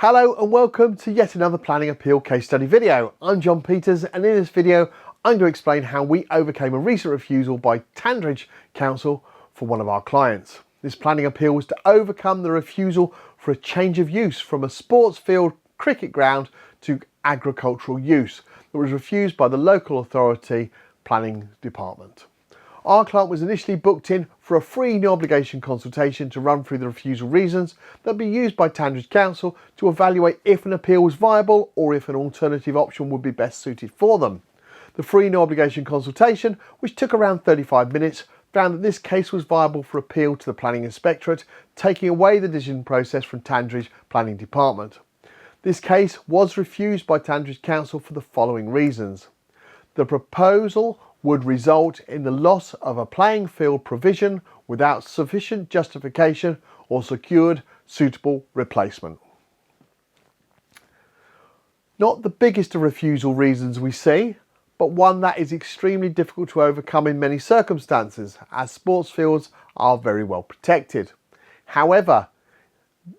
Hello and welcome to yet another planning appeal case study video. I'm John Peters, and in this video I'm going to explain how we overcame a recent refusal by Tandridge Council for one of our clients. This planning appeal was to overcome the refusal for a change of use from a sports field cricket ground to agricultural use that was refused by the local authority planning department. Our client was initially booked in for a free no obligation consultation to run through the refusal reasons that would be used by Tandridge Council to evaluate if an appeal was viable or if an alternative option would be best suited for them. The free no obligation consultation, which took around 35 minutes, found that this case was viable for appeal to the Planning Inspectorate, taking away the decision process from Tandridge Planning Department. This case was refused by Tandridge Council for the following reasons. The proposal would result in the loss of a playing field provision without sufficient justification or secured suitable replacement. Not the biggest of refusal reasons we see, but one that is extremely difficult to overcome in many circumstances, as sports fields are very well protected. However,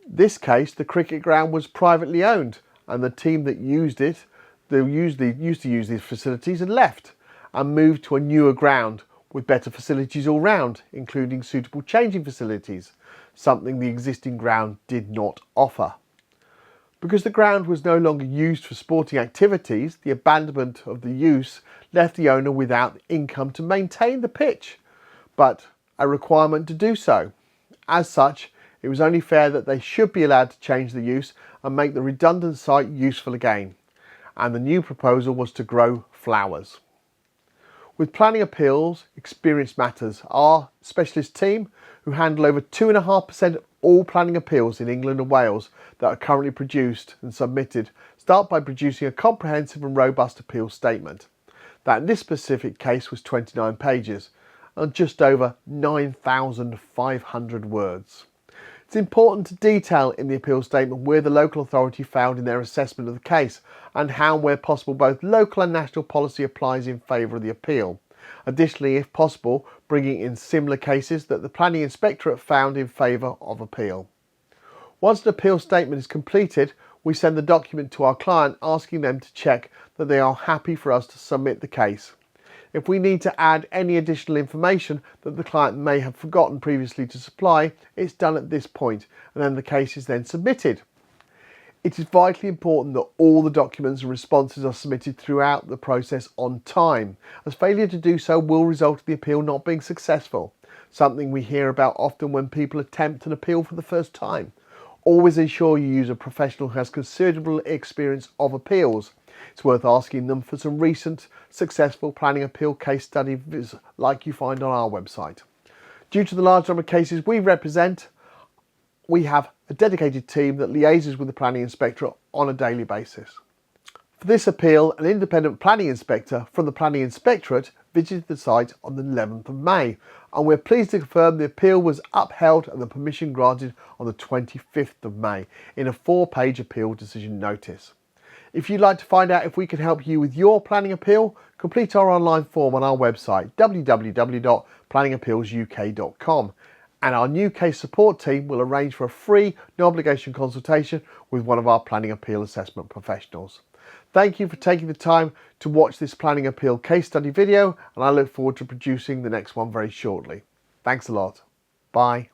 this case, the cricket ground was privately owned, and the team that used it, they used to use these facilities, and left and moved to a newer ground with better facilities all round, including suitable changing facilities, something the existing ground did not offer. Because the ground was no longer used for sporting activities, the abandonment of the use left the owner without income to maintain the pitch, but a requirement to do so. As such, it was only fair that they should be allowed to change the use and make the redundant site useful again. And the new proposal was to grow flowers. With planning appeals, experience matters. Our specialist team, who handle over 2.5% of all planning appeals in England and Wales that are currently produced and submitted, start by producing a comprehensive and robust appeal statement. That in this specific case was 29 pages and just over 9,500 words. It's important to detail in the appeal statement where the local authority failed in their assessment of the case and how, where possible, both local and national policy applies in favour of the appeal. Additionally, if possible, bringing in similar cases that the Planning Inspectorate found in favour of appeal. Once an appeal statement is completed, we send the document to our client asking them to check that they are happy for us to submit the case. If we need to add any additional information that the client may have forgotten previously to supply, it's done at this point, and then the case is then submitted. It is vitally important that all the documents and responses are submitted throughout the process on time, as failure to do so will result in the appeal not being successful, something we hear about often when people attempt an appeal for the first time. Always ensure you use a professional who has considerable experience of appeals. It's worth asking them for some recent successful planning appeal case studies like you find on our website. Due to the large number of cases we represent, we have a dedicated team that liaises with the Planning Inspectorate on a daily basis. For this appeal, an independent planning inspector from the Planning Inspectorate visited the site on the 11th of May, and we're pleased to confirm the appeal was upheld and the permission granted on the 25th of May in a 4-page appeal decision notice. If you'd like to find out if we can help you with your planning appeal, complete our online form on our website www.planningappealsuk.com, and our new case support team will arrange for a free no obligation consultation with one of our planning appeal assessment professionals. Thank you for taking the time to watch this planning appeal case study video, and I look forward to producing the next one very shortly. Thanks a lot. Bye.